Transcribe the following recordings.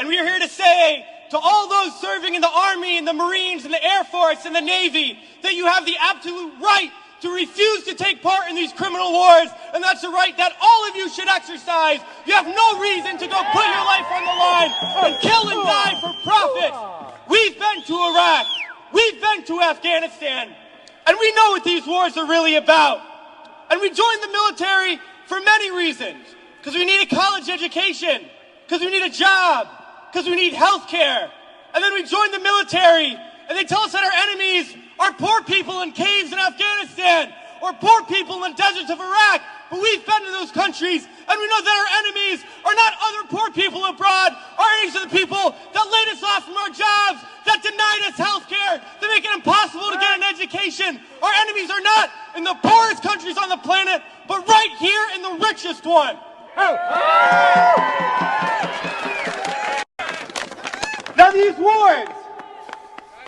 we are here to say to all those serving in the Army and the Marines and the Air Force and the Navy that you have the absolute right to refuse to take part in these criminal wars, and that's a right that all of you should exercise. You have no reason to go put your life on the line and kill and die for profit. We've been to Iraq, we've been to Afghanistan, and we know what these wars are really about. And we joined the military for many reasons. Because we need a college education, because we need a job, because we need health care. And then we joined the military, and they tell us that our enemies are poor people in caves in Afghanistan, or poor people in the deserts of Iraq. But we've been to those countries, and we know that our enemies are not other poor people abroad. Our enemies are the people that laid us off from our jobs, that denied us health care, that make it impossible to get an education. Our enemies are not in the poorest countries on the planet, but right here in the richest one. Now these wars,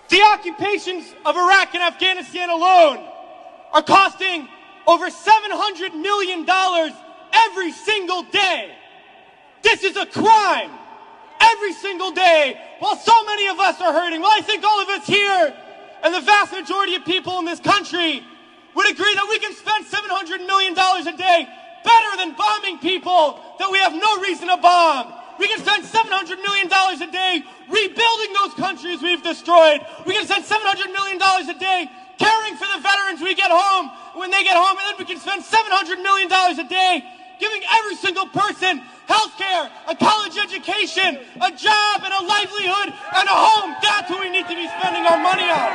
the occupations of Iraq and Afghanistan alone, are costing over $700 million every single day. This is a crime. Every single day, while so many of us are hurting. Well, I think all of us here, and the vast majority of people in this country, would agree that we can spend $700 million a day better than bombing people that we have no reason to bomb. We can spend $700 million a day rebuilding those countries we've destroyed. We can spend $700 million a day caring for the veterans we get home when they get home. And then we can spend $700 million a day giving every single person health care, a college education, a job, and a livelihood, and a home. That's what we need to be spending our money on.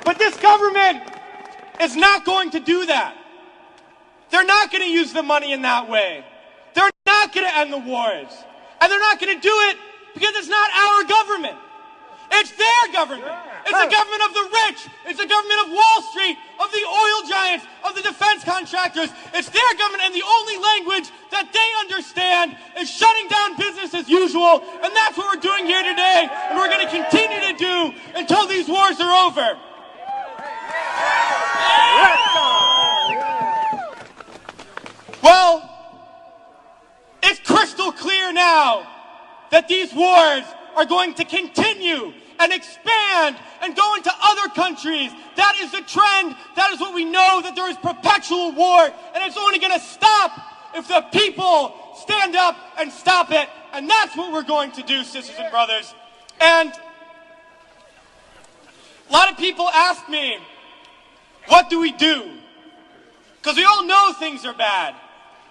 But this government is not going to do that. They're not going to use the money in that way. They're not going to end the wars. And they're not going to do it because it's not our government. It's their government. It's the government of the rich. It's the government of Wall Street, of the oil giants, of the defense contractors. It's their government, and the only language that they understand is shutting down business as usual. And that's what we're doing here today, and we're going to continue to do until these wars are over. Well, it's crystal clear now that these wars are going to continue and expand and go into other countries. That is the trend. That is what we know, that there is perpetual war, and it's only going to stop if the people stand up and stop it. And that's what we're going to do, sisters and brothers. And a lot of people ask me, what do we do? Because we all know things are bad.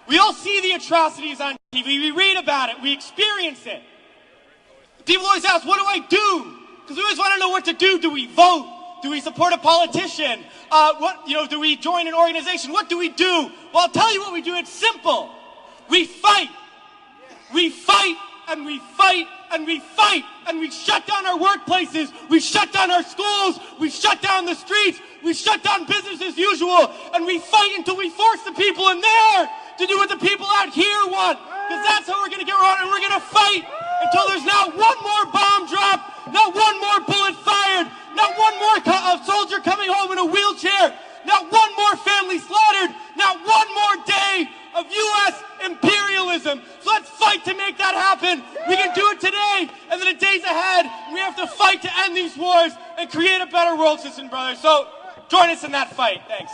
We all see the atrocities on TV. We read about it. We experience it. People always ask, what do I do? Because we always want to know what to do. Do we vote? Do we support a politician? Do we join an organization? What do we do? Well, I'll tell you what we do. It's simple. We fight. We fight and we fight and we fight, and we shut down our workplaces. We shut down our schools. We shut down the streets. We shut down business as usual, and we fight until we force the people in there to do what the people out here want. Because that's how we're going to get around, and we're going to fight until there's not one more bomb drop, not one more bullet fired, not one more soldier coming home in a wheelchair, not one more family slaughtered, not one more day of U.S. imperialism. So let's fight to make that happen. We can do it today, and then the days ahead, we have to fight to end these wars and create a better world, sisters and brothers. So join us in that fight. Thanks.